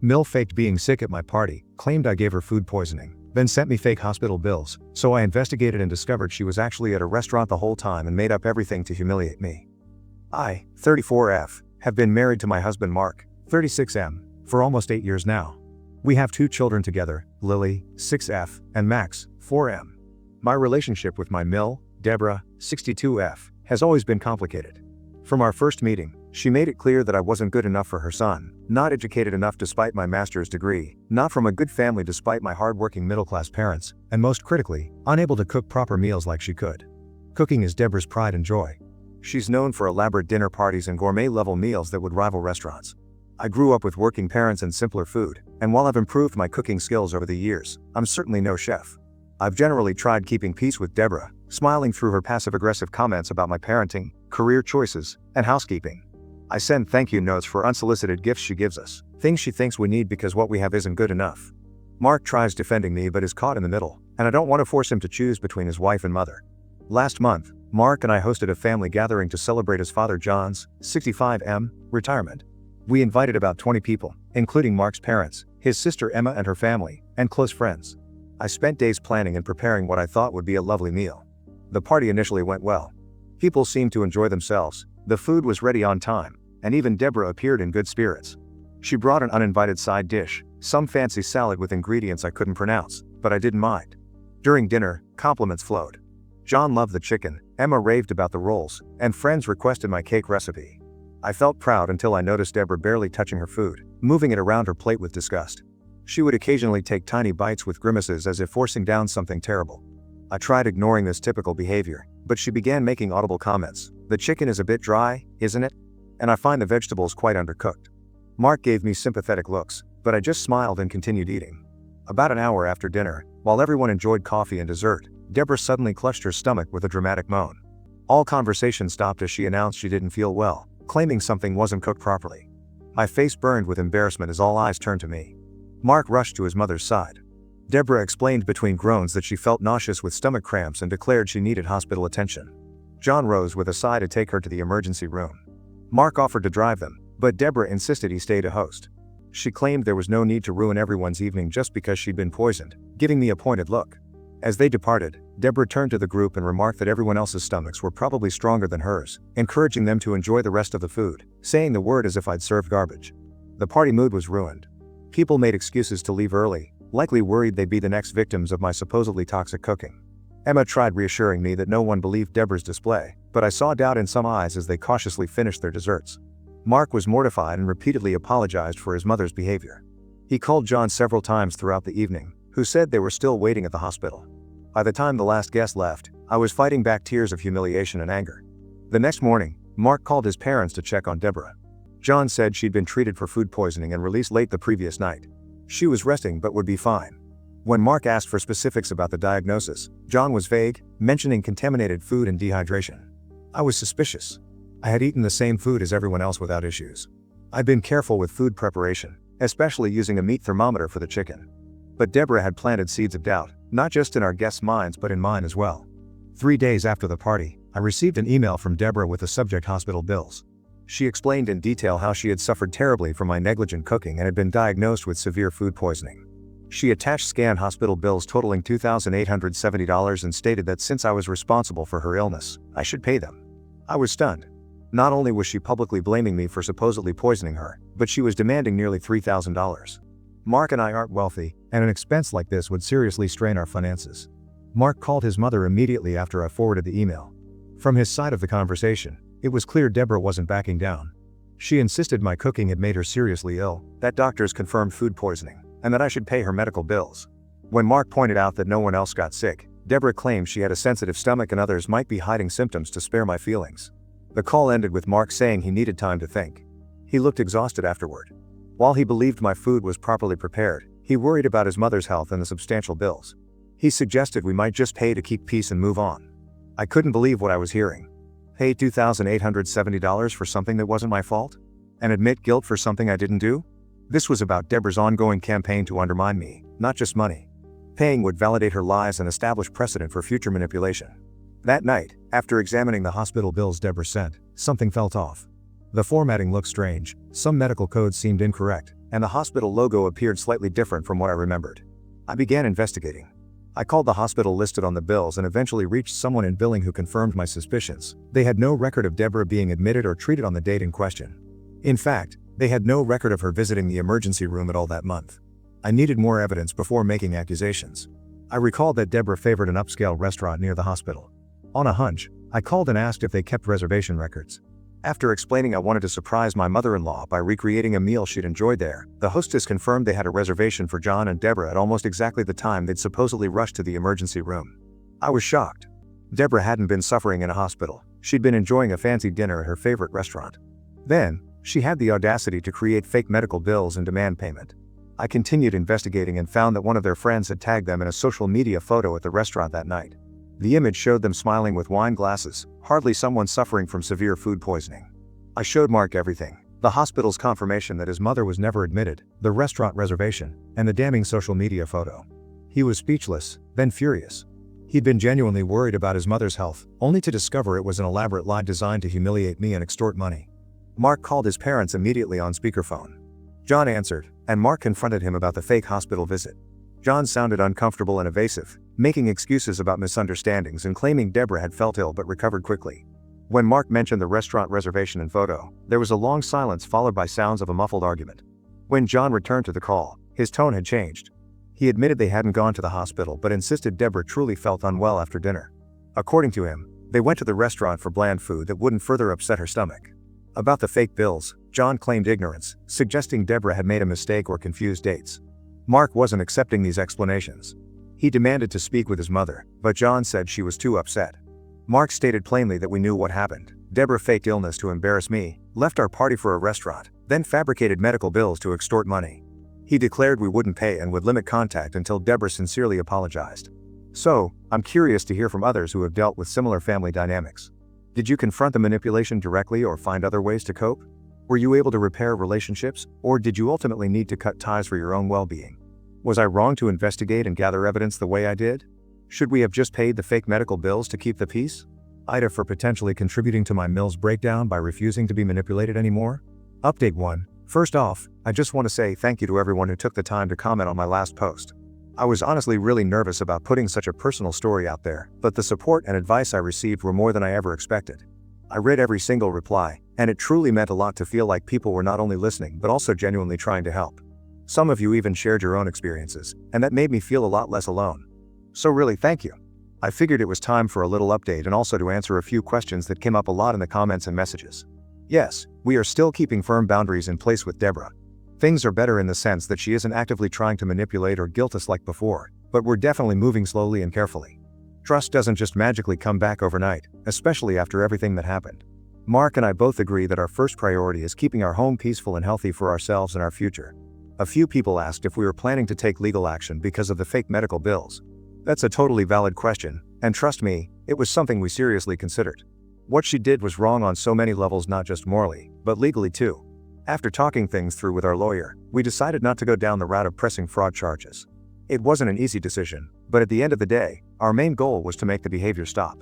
Mill faked being sick at my party, claimed I gave her food poisoning, then sent me fake hospital bills, so I investigated and discovered she was actually at a restaurant the whole time and made up everything to humiliate me. I, 34F, have been married to my husband Mark, 36M, for almost 8 years now. We have 2 children together, Lily, 6F, and Max, 4M. My relationship with my Mill, Deborah, 62F, has always been complicated. From our first meeting, she made it clear that I wasn't good enough for her son, not educated enough despite my master's degree, not from a good family despite my hardworking middle-class parents, and most critically, unable to cook proper meals like she could. Cooking is Deborah's pride and joy. She's known for elaborate dinner parties and gourmet-level meals that would rival restaurants. I grew up with working parents and simpler food, and while I've improved my cooking skills over the years, I'm certainly no chef. I've generally tried keeping peace with Deborah, smiling through her passive-aggressive comments about my parenting, career choices, and housekeeping. I send thank you notes for unsolicited gifts she gives us, things she thinks we need because what we have isn't good enough. Mark tries defending me but is caught in the middle, and I don't want to force him to choose between his wife and mother. Last month, Mark and I hosted a family gathering to celebrate his father John's, 65M, retirement. We invited about 20 people, including Mark's parents, his sister Emma and her family, and close friends. I spent days planning and preparing what I thought would be a lovely meal. The party initially went well. People seemed to enjoy themselves, the food was ready on time, and even Deborah appeared in good spirits. She brought an uninvited side dish, some fancy salad with ingredients I couldn't pronounce, but I didn't mind. During dinner, compliments flowed. John loved the chicken, Emma raved about the rolls, and friends requested my cake recipe. I felt proud until I noticed Deborah barely touching her food, moving it around her plate with disgust. She would occasionally take tiny bites with grimaces as if forcing down something terrible. I tried ignoring this typical behavior, but she began making audible comments. The chicken is a bit dry, isn't it? And I find the vegetables quite undercooked. Mark gave me sympathetic looks, but I just smiled and continued eating. About an hour after dinner, while everyone enjoyed coffee and dessert, Deborah suddenly clutched her stomach with a dramatic moan. All conversation stopped as she announced she didn't feel well, claiming something wasn't cooked properly. My face burned with embarrassment as all eyes turned to me. Mark rushed to his mother's side. Deborah explained between groans that she felt nauseous with stomach cramps and declared she needed hospital attention. John rose with a sigh to take her to the emergency room. Mark offered to drive them, but Deborah insisted he stay to host. She claimed there was no need to ruin everyone's evening just because she'd been poisoned, giving me a pointed look. As they departed, Deborah turned to the group and remarked that everyone else's stomachs were probably stronger than hers, encouraging them to enjoy the rest of the food, saying the word as if I'd served garbage. The party mood was ruined. People made excuses to leave early, likely worried they'd be the next victims of my supposedly toxic cooking. Emma tried reassuring me that no one believed Deborah's display, but I saw doubt in some eyes as they cautiously finished their desserts. Mark was mortified and repeatedly apologized for his mother's behavior. He called John several times throughout the evening, who said they were still waiting at the hospital. By the time the last guest left, I was fighting back tears of humiliation and anger. The next morning, Mark called his parents to check on Deborah. John said she'd been treated for food poisoning and released late the previous night. She was resting but would be fine. When Mark asked for specifics about the diagnosis, John was vague, mentioning contaminated food and dehydration. I was suspicious. I had eaten the same food as everyone else without issues. I'd been careful with food preparation, especially using a meat thermometer for the chicken. But Deborah had planted seeds of doubt, not just in our guests' minds but in mine as well. 3 days after the party, I received an email from Deborah with the subject hospital bills. She explained in detail how she had suffered terribly from my negligent cooking and had been diagnosed with severe food poisoning. She attached scanned hospital bills totaling $2,870 and stated that since I was responsible for her illness, I should pay them. I was stunned. Not only was she publicly blaming me for supposedly poisoning her, but she was demanding nearly $3,000. Mark and I aren't wealthy, and an expense like this would seriously strain our finances. Mark called his mother immediately after I forwarded the email. From his side of the conversation, it was clear Deborah wasn't backing down. She insisted my cooking had made her seriously ill, that doctors confirmed food poisoning, and that I should pay her medical bills. When Mark pointed out that no one else got sick, Deborah claimed she had a sensitive stomach and others might be hiding symptoms to spare my feelings. The call ended with Mark saying he needed time to think. He looked exhausted afterward. While he believed my food was properly prepared, he worried about his mother's health and the substantial bills. He suggested we might just pay to keep peace and move on. I couldn't believe what I was hearing. Pay $2,870 for something that wasn't my fault? And admit guilt for something I didn't do? This was about Deborah's ongoing campaign to undermine me, not just money. Paying would validate her lies and establish precedent for future manipulation. That night, after examining the hospital bills Deborah sent, something felt off. The formatting looked strange, some medical codes seemed incorrect, and the hospital logo appeared slightly different from what I remembered. I began investigating. I called the hospital listed on the bills and eventually reached someone in billing who confirmed my suspicions. They had no record of Deborah being admitted or treated on the date in question. In fact, they had no record of her visiting the emergency room at all that month. I needed more evidence before making accusations. I recalled that Deborah favored an upscale restaurant near the hospital. On a hunch, I called and asked if they kept reservation records. After explaining I wanted to surprise my mother-in-law by recreating a meal she'd enjoyed there, the hostess confirmed they had a reservation for John and Deborah at almost exactly the time they'd supposedly rushed to the emergency room. I was shocked. Deborah hadn't been suffering in a hospital. She'd been enjoying a fancy dinner at her favorite restaurant. Then, she had the audacity to create fake medical bills and demand payment. I continued investigating and found that one of their friends had tagged them in a social media photo at the restaurant that night. The image showed them smiling with wine glasses, hardly someone suffering from severe food poisoning. I showed Mark everything: the hospital's confirmation that his mother was never admitted, the restaurant reservation, and the damning social media photo. He was speechless, then furious. He'd been genuinely worried about his mother's health, only to discover it was an elaborate lie designed to humiliate me and extort money. Mark called his parents immediately on speakerphone. John answered, and Mark confronted him about the fake hospital visit. John sounded uncomfortable and evasive, making excuses about misunderstandings and claiming Deborah had felt ill but recovered quickly. When Mark mentioned the restaurant reservation and photo, there was a long silence followed by sounds of a muffled argument. When John returned to the call, his tone had changed. He admitted they hadn't gone to the hospital but insisted Deborah truly felt unwell after dinner. According to him, they went to the restaurant for bland food that wouldn't further upset her stomach. About the fake bills, John claimed ignorance, suggesting Deborah had made a mistake or confused dates. Mark wasn't accepting these explanations. He demanded to speak with his mother, but John said she was too upset. Mark stated plainly that we knew what happened. Deborah faked illness to embarrass me, left our party for a restaurant, then fabricated medical bills to extort money. He declared we wouldn't pay and would limit contact until Deborah sincerely apologized. So, I'm curious to hear from others who have dealt with similar family dynamics. Did you confront the manipulation directly or find other ways to cope? Were you able to repair relationships, or did you ultimately need to cut ties for your own well-being? Was I wrong to investigate and gather evidence the way I did? Should we have just paid the fake medical bills to keep the peace? Ida for potentially contributing to my mill's breakdown by refusing to be manipulated anymore? Update 1. First off, I just want to say thank you to everyone who took the time to comment on my last post. I was honestly really nervous about putting such a personal story out there, but the support and advice I received were more than I ever expected. I read every single reply, and it truly meant a lot to feel like people were not only listening but also genuinely trying to help. Some of you even shared your own experiences, and that made me feel a lot less alone. So really thank you. I figured it was time for a little update and also to answer a few questions that came up a lot in the comments and messages. Yes, we are still keeping firm boundaries in place with Deborah. Things are better in the sense that she isn't actively trying to manipulate or guilt us like before, but we're definitely moving slowly and carefully. Trust doesn't just magically come back overnight, especially after everything that happened. Mark and I both agree that our first priority is keeping our home peaceful and healthy for ourselves and our future. A few people asked if we were planning to take legal action because of the fake medical bills. That's a totally valid question, and trust me, it was something we seriously considered. What she did was wrong on so many levels, not just morally, but legally too. After talking things through with our lawyer, we decided not to go down the route of pressing fraud charges. It wasn't an easy decision, but at the end of the day, our main goal was to make the behavior stop.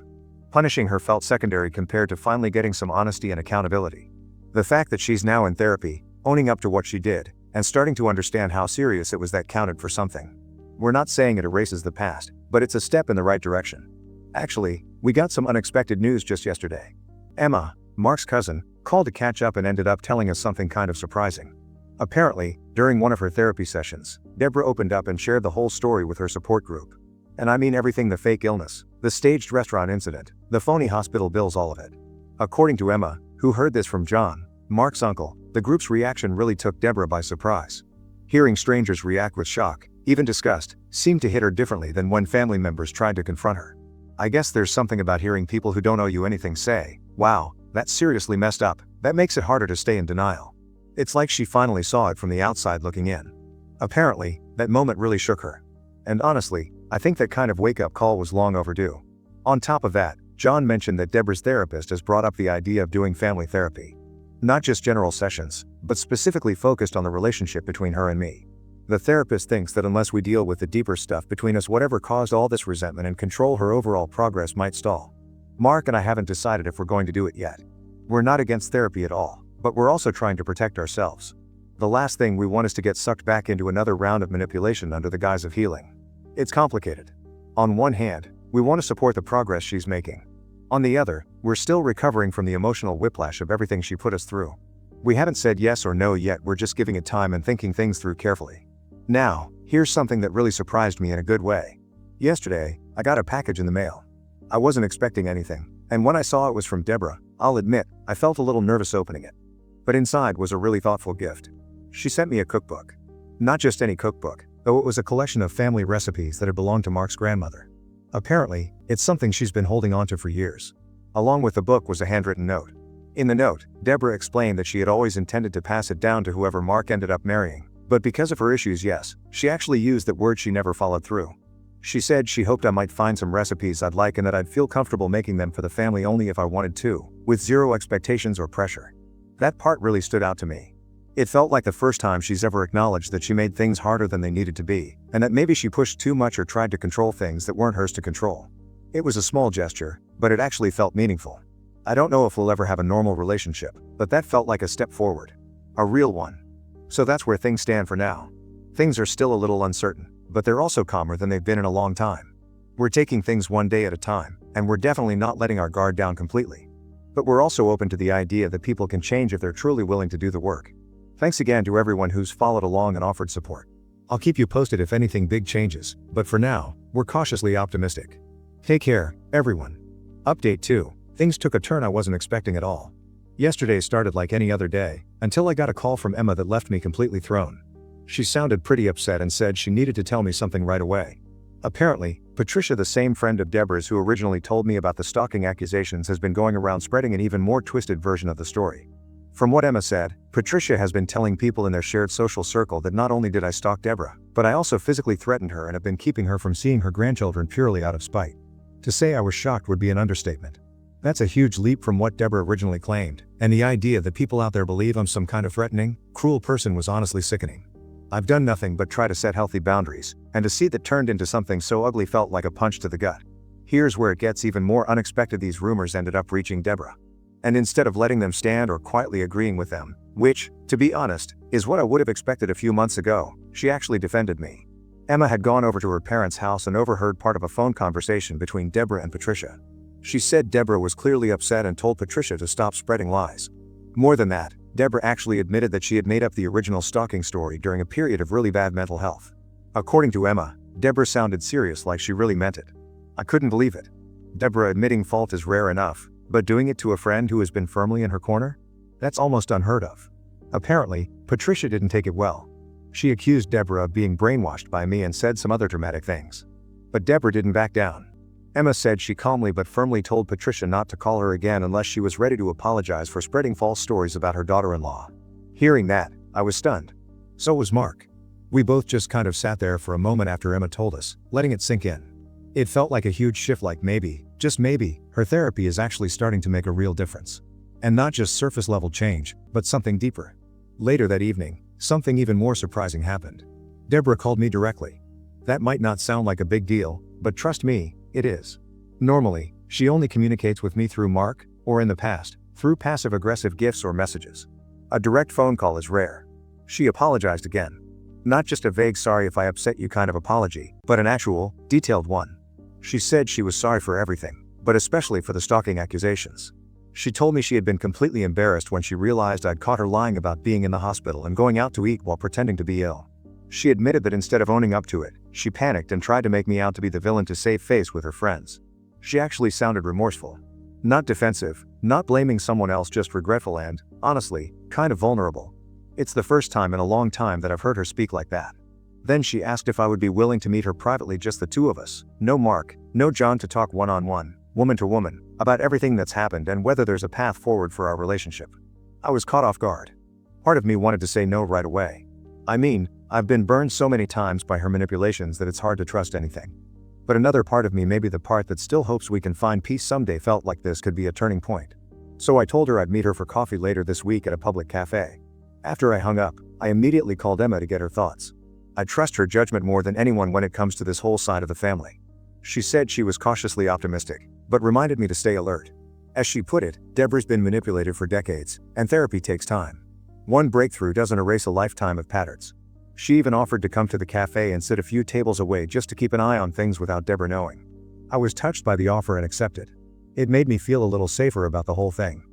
Punishing her felt secondary compared to finally getting some honesty and accountability. The fact that she's now in therapy, owning up to what she did, and starting to understand how serious it was that counted for something. We're not saying it erases the past, but it's a step in the right direction. Actually, we got some unexpected news just yesterday. Emma, Mark's cousin, called to catch up and ended up telling us something kind of surprising. Apparently, during one of her therapy sessions, Deborah opened up and shared the whole story with her support group. And I mean everything: the fake illness, the staged restaurant incident, the phony hospital bills, all of it. According to Emma, who heard this from John, Mark's uncle, the group's reaction really took Deborah by surprise. Hearing strangers react with shock, even disgust, seemed to hit her differently than when family members tried to confront her. I guess there's something about hearing people who don't owe you anything say, "Wow, that's seriously messed up," that makes it harder to stay in denial. It's like she finally saw it from the outside looking in. Apparently, that moment really shook her. And honestly, I think that kind of wake-up call was long overdue. On top of that, John mentioned that Deborah's therapist has brought up the idea of doing family therapy. Not just general sessions, but specifically focused on the relationship between her and me. The therapist thinks that unless we deal with the deeper stuff between us, whatever caused all this resentment and control her overall progress might stall. Mark and I haven't decided if we're going to do it yet. We're not against therapy at all, but we're also trying to protect ourselves. The last thing we want is to get sucked back into another round of manipulation under the guise of healing. It's complicated. On one hand, we want to support the progress she's making. On the other, we're still recovering from the emotional whiplash of everything she put us through. We haven't said yes or no yet, we're just giving it time and thinking things through carefully. Now, here's something that really surprised me in a good way. Yesterday, I got a package in the mail. I wasn't expecting anything, and when I saw it was from Deborah, I'll admit, I felt a little nervous opening it. But inside was a really thoughtful gift. She sent me a cookbook. Not just any cookbook, though it was a collection of family recipes that had belonged to Mark's grandmother. Apparently, it's something she's been holding onto for years. Along with the book was a handwritten note. In the note, Deborah explained that she had always intended to pass it down to whoever Mark ended up marrying, but because of her issues, she actually used that word she never followed through. She said she hoped I might find some recipes I'd like and that I'd feel comfortable making them for the family only if I wanted to, with zero expectations or pressure. That part really stood out to me. It felt like the first time she's ever acknowledged that she made things harder than they needed to be, and that maybe she pushed too much or tried to control things that weren't hers to control. It was a small gesture, but it actually felt meaningful. I don't know if we'll ever have a normal relationship, but that felt like a step forward. A real one. So that's where things stand for now. Things are still a little uncertain, but they're also calmer than they've been in a long time. We're taking things one day at a time, and we're definitely not letting our guard down completely. But we're also open to the idea that people can change if they're truly willing to do the work. Thanks again to everyone who's followed along and offered support. I'll keep you posted if anything big changes, but for now, we're cautiously optimistic. Take care, everyone. Update 2. Things took a turn I wasn't expecting at all. Yesterday started like any other day, until I got a call from Emma that left me completely thrown. She sounded pretty upset and said she needed to tell me something right away. Apparently, Patricia, the same friend of Deborah's who originally told me about the stalking accusations, has been going around spreading an even more twisted version of the story. From what Emma said, Patricia has been telling people in their shared social circle that not only did I stalk Deborah, but I also physically threatened her and have been keeping her from seeing her grandchildren purely out of spite. To say I was shocked would be an understatement. That's a huge leap from what Deborah originally claimed, and the idea that people out there believe I'm some kind of threatening, cruel person was honestly sickening. I've done nothing but try to set healthy boundaries, and to see that turned into something so ugly felt like a punch to the gut. Here's where it gets even more unexpected. These rumors ended up reaching Deborah. And instead of letting them stand or quietly agreeing with them, which, to be honest, is what I would have expected a few months ago, she actually defended me. Emma had gone over to her parents' house and overheard part of a phone conversation between Deborah and Patricia. She said Deborah was clearly upset and told Patricia to stop spreading lies. More than that, Deborah actually admitted that she had made up the original stalking story during a period of really bad mental health. According to Emma, Deborah sounded serious, like she really meant it. I couldn't believe it. Deborah admitting fault is rare enough, but doing it to a friend who has been firmly in her corner? That's almost unheard of. Apparently, Patricia didn't take it well. She accused Deborah of being brainwashed by me and said some other dramatic things. But Deborah didn't back down. Emma said she calmly but firmly told Patricia not to call her again unless she was ready to apologize for spreading false stories about her daughter-in-law. Hearing that, I was stunned. So was Mark. We both just kind of sat there for a moment after Emma told us, letting it sink in. It felt like a huge shift, like maybe, just maybe, her therapy is actually starting to make a real difference. And not just surface level change, but something deeper. Later that evening, something even more surprising happened. Deborah called me directly. That might not sound like a big deal, but trust me, it is. Normally, she only communicates with me through Mark, or in the past, through passive-aggressive gifts or messages. A direct phone call is rare. She apologized again. Not just a vague sorry if I upset you kind of apology, but an actual, detailed one. She said she was sorry for everything, but especially for the stalking accusations. She told me she had been completely embarrassed when she realized I'd caught her lying about being in the hospital and going out to eat while pretending to be ill. She admitted that instead of owning up to it, she panicked and tried to make me out to be the villain to save face with her friends. She actually sounded remorseful. Not defensive, not blaming someone else, just regretful and, honestly, kind of vulnerable. It's the first time in a long time that I've heard her speak like that. Then she asked if I would be willing to meet her privately, just the two of us, no Mark, no John, to talk one-on-one, woman to woman, about everything that's happened and whether there's a path forward for our relationship. I was caught off guard. Part of me wanted to say no right away. I mean, I've been burned so many times by her manipulations that it's hard to trust anything. But another part of me, maybe the part that still hopes we can find peace someday, felt like this could be a turning point. So I told her I'd meet her for coffee later this week at a public cafe. After I hung up, I immediately called Emma to get her thoughts. I trust her judgment more than anyone when it comes to this whole side of the family. She said she was cautiously optimistic, but reminded me to stay alert. As she put it, Deborah's been manipulated for decades, and therapy takes time. One breakthrough doesn't erase a lifetime of patterns. She even offered to come to the cafe and sit a few tables away just to keep an eye on things without Deborah knowing. I was touched by the offer and accepted. It made me feel a little safer about the whole thing.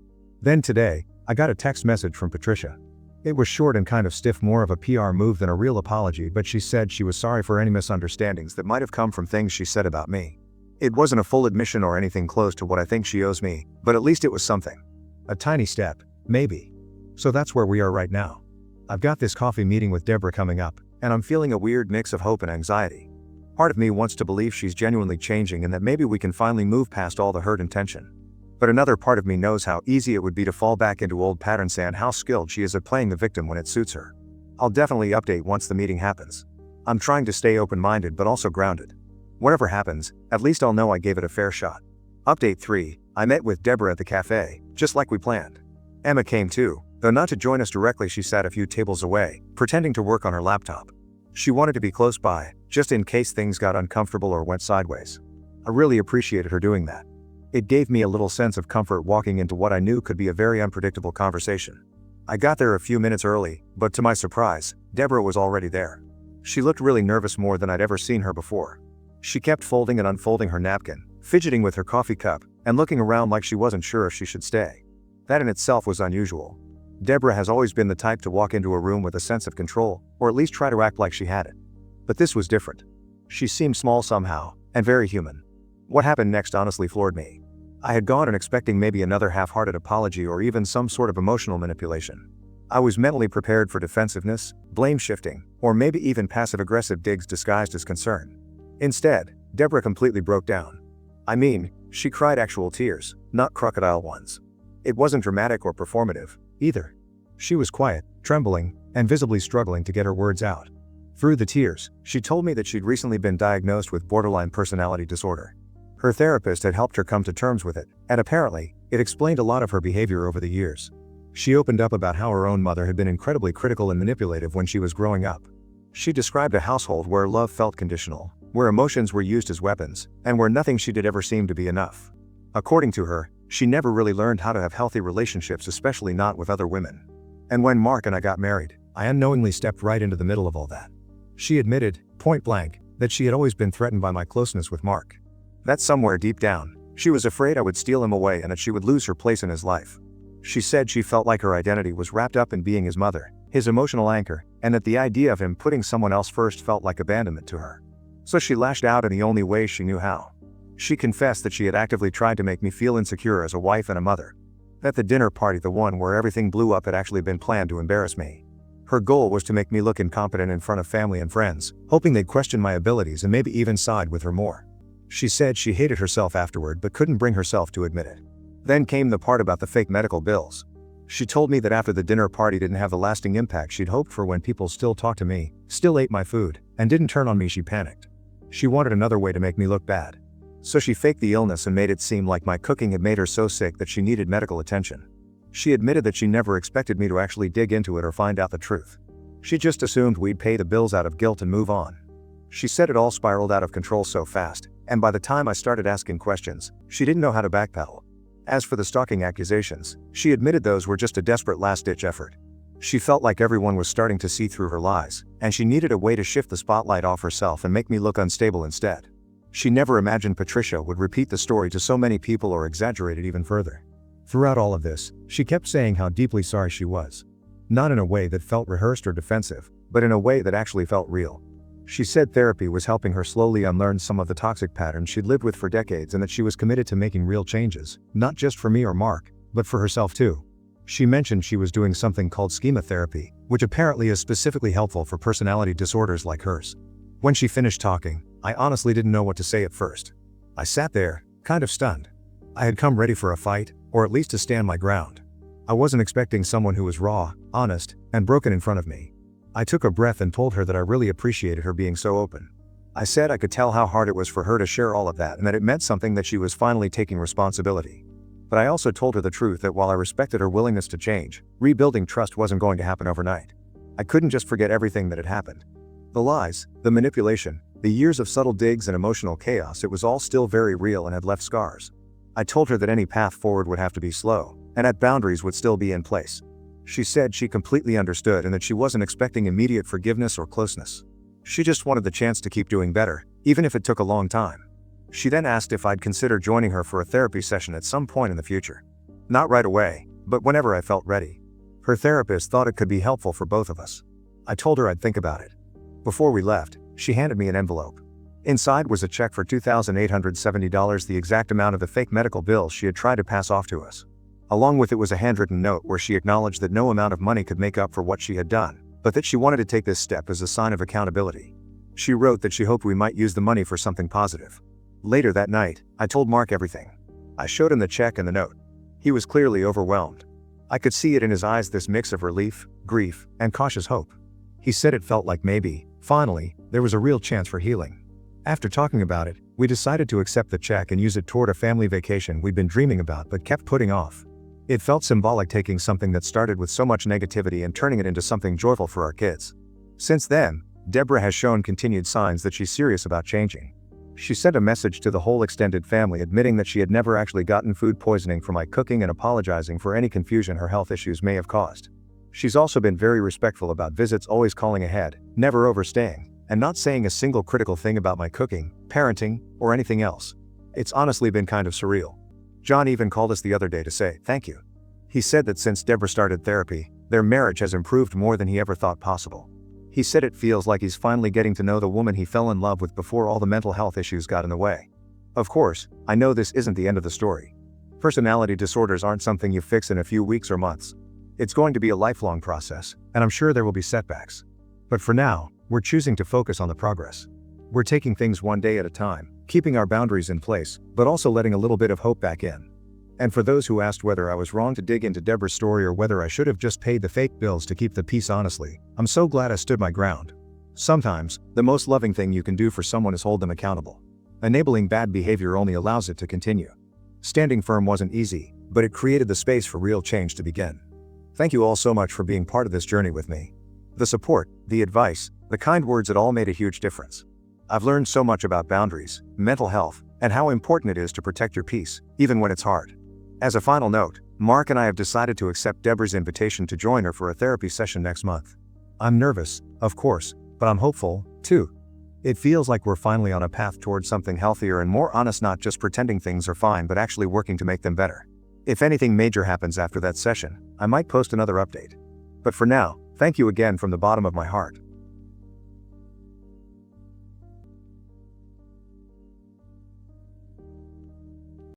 Then today, I got a text message from Patricia. It was short and kind of stiff, more of a PR move than a real apology, but she said she was sorry for any misunderstandings that might have come from things she said about me. It wasn't a full admission or anything close to what I think she owes me, but at least it was something. A tiny step, maybe. So that's where we are right now. I've got this coffee meeting with Deborah coming up, and I'm feeling a weird mix of hope and anxiety. Part of me wants to believe she's genuinely changing and that maybe we can finally move past all the hurt and tension. But another part of me knows how easy it would be to fall back into old patterns and how skilled she is at playing the victim when it suits her. I'll definitely update once the meeting happens. I'm trying to stay open-minded but also grounded. Whatever happens, at least I'll know I gave it a fair shot. Update 3. I met with Deborah at the cafe, just like we planned. Emma came too, though not to join us directly. She sat a few tables away, pretending to work on her laptop. She wanted to be close by, just in case things got uncomfortable or went sideways. I really appreciated her doing that. It gave me a little sense of comfort walking into what I knew could be a very unpredictable conversation. I got there a few minutes early, but to my surprise, Deborah was already there. She looked really nervous, more than I'd ever seen her before. She kept folding and unfolding her napkin, fidgeting with her coffee cup, and looking around like she wasn't sure if she should stay. That in itself was unusual. Deborah has always been the type to walk into a room with a sense of control, or at least try to act like she had it. But this was different. She seemed small somehow, and very human. What happened next honestly floored me. I had gone in expecting maybe another half-hearted apology or even some sort of emotional manipulation. I was mentally prepared for defensiveness, blame shifting, or maybe even passive-aggressive digs disguised as concern. Instead, Deborah completely broke down. I mean, she cried actual tears, not crocodile ones. It wasn't dramatic or performative, either. She was quiet, trembling, and visibly struggling to get her words out. Through the tears, she told me that she'd recently been diagnosed with borderline personality disorder. Her therapist had helped her come to terms with it, and apparently, it explained a lot of her behavior over the years. She opened up about how her own mother had been incredibly critical and manipulative when she was growing up. She described a household where love felt conditional, where emotions were used as weapons, and where nothing she did ever seemed to be enough. According to her, she never really learned how to have healthy relationships, especially not with other women. And when Mark and I got married, I unknowingly stepped right into the middle of all that. She admitted, point blank, that she had always been threatened by my closeness with Mark. That somewhere deep down, she was afraid I would steal him away and that she would lose her place in his life. She said she felt like her identity was wrapped up in being his mother, his emotional anchor, and that the idea of him putting someone else first felt like abandonment to her. So she lashed out in the only way she knew how. She confessed that she had actively tried to make me feel insecure as a wife and a mother. That the dinner party, the one where everything blew up, had actually been planned to embarrass me. Her goal was to make me look incompetent in front of family and friends, hoping they'd question my abilities and maybe even side with her more. She said she hated herself afterward but couldn't bring herself to admit it. Then came the part about the fake medical bills. She told me that after the dinner party didn't have the lasting impact she'd hoped for, when people still talked to me, still ate my food, and didn't turn on me, she panicked. She wanted another way to make me look bad. So she faked the illness and made it seem like my cooking had made her so sick that she needed medical attention. She admitted that she never expected me to actually dig into it or find out the truth. She just assumed we'd pay the bills out of guilt and move on. She said it all spiraled out of control so fast, and by the time I started asking questions, she didn't know how to backpedal. As for the stalking accusations, she admitted those were just a desperate last-ditch effort. She felt like everyone was starting to see through her lies, and she needed a way to shift the spotlight off herself and make me look unstable instead. She never imagined Patricia would repeat the story to so many people or exaggerate it even further. Throughout all of this, she kept saying how deeply sorry she was. Not in a way that felt rehearsed or defensive, but in a way that actually felt real. She said therapy was helping her slowly unlearn some of the toxic patterns she'd lived with for decades, and that she was committed to making real changes, not just for me or Mark, but for herself too. She mentioned she was doing something called schema therapy, which apparently is specifically helpful for personality disorders like hers. When she finished talking, I honestly didn't know what to say at first. I sat there, kind of stunned. I had come ready for a fight, or at least to stand my ground. I wasn't expecting someone who was raw, honest, and broken in front of me. I took a breath and told her that I really appreciated her being so open. I said I could tell how hard it was for her to share all of that, and that it meant something that she was finally taking responsibility. But I also told her the truth, that while I respected her willingness to change, rebuilding trust wasn't going to happen overnight. I couldn't just forget everything that had happened. The lies, the manipulation, the years of subtle digs and emotional chaos, it was all still very real and had left scars. I told her that any path forward would have to be slow, and that boundaries would still be in place. She said she completely understood and that she wasn't expecting immediate forgiveness or closeness. She just wanted the chance to keep doing better, even if it took a long time. She then asked if I'd consider joining her for a therapy session at some point in the future. Not right away, but whenever I felt ready. Her therapist thought it could be helpful for both of us. I told her I'd think about it. Before we left, she handed me an envelope. Inside was a check for $2,870, the exact amount of the fake medical bills she had tried to pass off to us. Along with it was a handwritten note where she acknowledged that no amount of money could make up for what she had done, but that she wanted to take this step as a sign of accountability. She wrote that she hoped we might use the money for something positive. Later that night, I told Mark everything. I showed him the check and the note. He was clearly overwhelmed. I could see it in his eyes, this mix of relief, grief, and cautious hope. He said it felt like maybe, finally, there was a real chance for healing. After talking about it, we decided to accept the check and use it toward a family vacation we'd been dreaming about but kept putting off. It felt symbolic, taking something that started with so much negativity and turning it into something joyful for our kids. Since then, Deborah has shown continued signs that she's serious about changing. She sent a message to the whole extended family admitting that she had never actually gotten food poisoning from my cooking and apologizing for any confusion her health issues may have caused. She's also been very respectful about visits, always calling ahead, never overstaying, and not saying a single critical thing about my cooking, parenting, or anything else. It's honestly been kind of surreal. John even called us the other day to say thank you. He said that since Deborah started therapy, their marriage has improved more than he ever thought possible. He said it feels like he's finally getting to know the woman he fell in love with before all the mental health issues got in the way. Of course, I know this isn't the end of the story. Personality disorders aren't something you fix in a few weeks or months. It's going to be a lifelong process, and I'm sure there will be setbacks. But for now, we're choosing to focus on the progress. We're taking things one day at a time, keeping our boundaries in place, but also letting a little bit of hope back in. And for those who asked whether I was wrong to dig into Deborah's story or whether I should have just paid the fake bills to keep the peace, honestly, I'm so glad I stood my ground. Sometimes, the most loving thing you can do for someone is hold them accountable. Enabling bad behavior only allows it to continue. Standing firm wasn't easy, but it created the space for real change to begin. Thank you all so much for being part of this journey with me. The support, the advice, the kind words, it all made a huge difference. I've learned so much about boundaries, mental health, and how important it is to protect your peace, even when it's hard. As a final note, Mark and I have decided to accept Deborah's invitation to join her for a therapy session next month. I'm nervous, of course, but I'm hopeful, too. It feels like we're finally on a path towards something healthier and more honest, not just pretending things are fine but actually working to make them better. If anything major happens after that session, I might post another update. But for now, thank you again from the bottom of my heart.